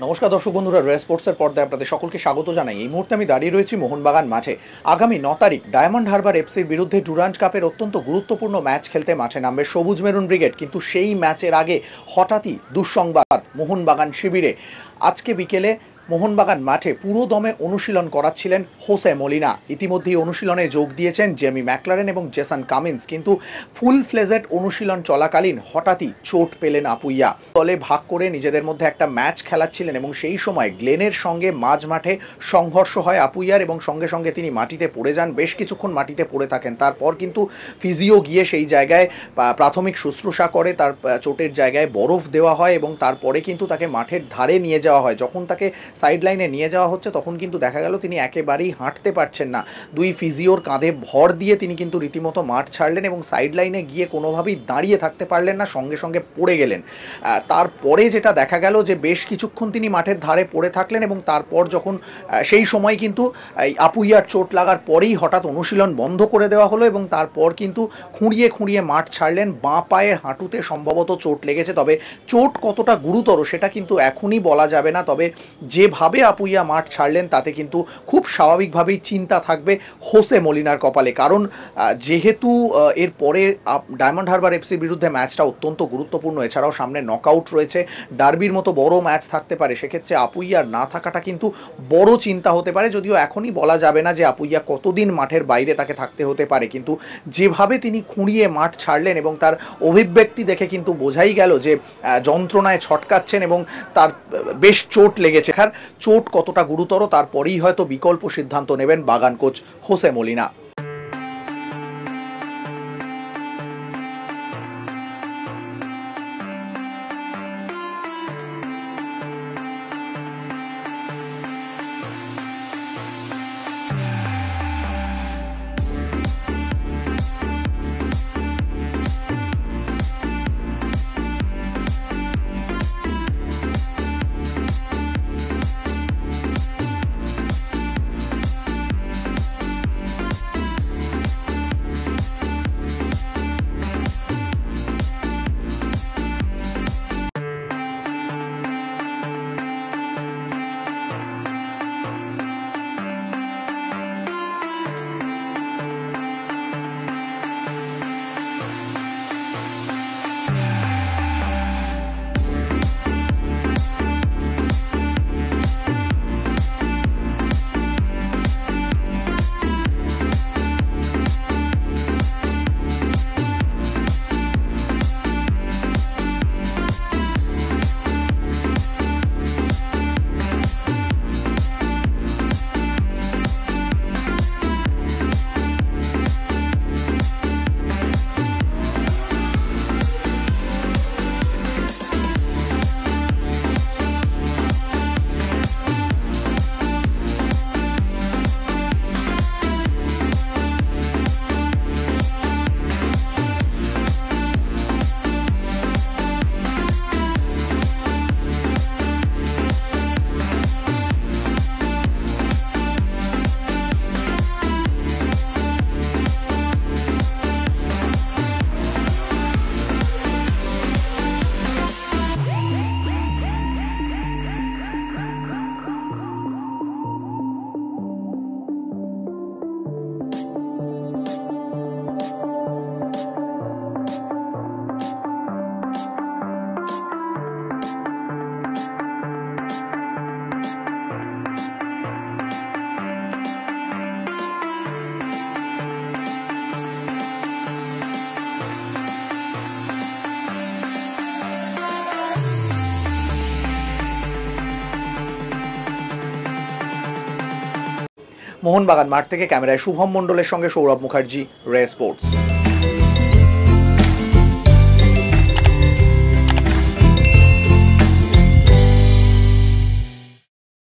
নমস্কার দর্শক বন্ধুরা, রে স্পোর্টসের পর্দায় আপনাদের সকলকে স্বাগত জানাই। এই মুহূর্তে আমি দাঁড়িয়ে রয়েছি মোহনবাগান মাঠে। আগামী 9 তারিখ ডায়মন্ড হারবার এফসির বিরুদ্ধে ডুরান্ড কাপের অত্যন্ত গুরুত্বপূর্ণ ম্যাচ খেলতে মাঠে নামবে সবুজ মেরুন ব্রিগেড। কিন্তু সেই ম্যাচের আগে হঠাৎই দুঃসংবাদ মোহনবাগান শিবিরে। আজকে বিকেলে মোহনবাগান মাঠে পুরো দমে অনুশীলন করাচ্ছিলেন হোসে মলিনা। ইতিমধ্যেই অনুশীলনে যোগ দিয়েছেন জেমি ম্যাকলারেন এবং জেসন কামিন্স। কিন্তু ফুল ফ্লেজেড অনুশীলন চলাকালীন হঠাৎই চোট পেলেন আপুইয়া। দলে ভাগ করে নিজেদের মধ্যে একটা ম্যাচ খেলাচ্ছিলেন এবং সেই সময় গ্লেনের সঙ্গে মাঝ মাঠে সংঘর্ষ হয় আপুইয়ার এবং সঙ্গে সঙ্গে তিনি মাটিতে পড়ে যান। বেশ কিছুক্ষণ মাটিতে পড়ে থাকেন। তারপর কিন্তু ফিজিও গিয়ে সেই জায়গায় প্রাথমিক শুশ্রূষা করে, তার চোটের জায়গায় বরফ দেওয়া হয় এবং তারপরে কিন্তু তাকে মাঠের ধারে নিয়ে যাওয়া হয়। যখন তাকে সাইড লাইনে নিয়ে যাওয়া হচ্ছে তখন কিন্তু দেখা গেল তিনি একেবারেই হাঁটতে পারছেন না। দুই ফিজিওর কাঁধে ভর দিয়ে তিনি কিন্তু রীতিমতো মাঠ ছাড়লেন এবং সাইড লাইনে গিয়ে কোনোভাবেই দাঁড়িয়ে থাকতে পারলেন না, সঙ্গে সঙ্গে পড়ে গেলেন। তারপরে যেটা দেখা গেল যে বেশ কিছুক্ষণ তিনি মাঠের ধারে পড়ে থাকলেন এবং তারপর যখন সেই সময় কিন্তু আপুইয়ার চোট লাগার পরেই হঠাৎ অনুশীলন বন্ধ করে দেওয়া হলো এবং তারপর কিন্তু খুঁড়িয়ে খুঁড়িয়ে মাঠ ছাড়লেন। বাঁ পায়ের হাঁটুতে সম্ভবত চোট লেগেছে, তবে চোট কতটা গুরুতর সেটা কিন্তু এখনই বলা যাবে না। তবে যেভাবে আপুইয়া মাঠ ছাড়লেন তাতে কিন্তু খুব স্বাভাবিকভাবেই চিন্তা থাকবে হোসে মলিনার কপালে। কারণ যেহেতু এরপরে ডায়মন্ড হারবার এফসির বিরুদ্ধে ম্যাচটা অত্যন্ত গুরুত্বপূর্ণ, এছাড়াও সামনে নকআউট রয়েছে, ডার্বির মতো বড় ম্যাচ থাকতে পারে, সেক্ষেত্রে আপুইয়ার না থাকাটা কিন্তু বড় চিন্তা হতে পারে। যদিও এখনই বলা যাবে না যে আপুইয়া কতদিন মাঠের বাইরে তাকে থাকতে হতে পারে, কিন্তু যেভাবে তিনি খুঁড়িয়ে মাঠ ছাড়লেন এবং তার অভিব্যক্তি দেখে কিন্তু বোঝাই গেল যে যন্ত্রণায় ছটকাচ্ছেন এবং তার বেশ চোট লেগেছে। চোট কতটা গুরুতর তারপরেই হয়তো বিকল্প সিদ্ধান্ত নেবেন বাগান কোচ হোসে মলিনা। মোহনবাগান মাঠ থেকে ক্যামেরায় শুভম মণ্ডলের সঙ্গে সৌরভ মুখার্জি, রে স্পোর্টস।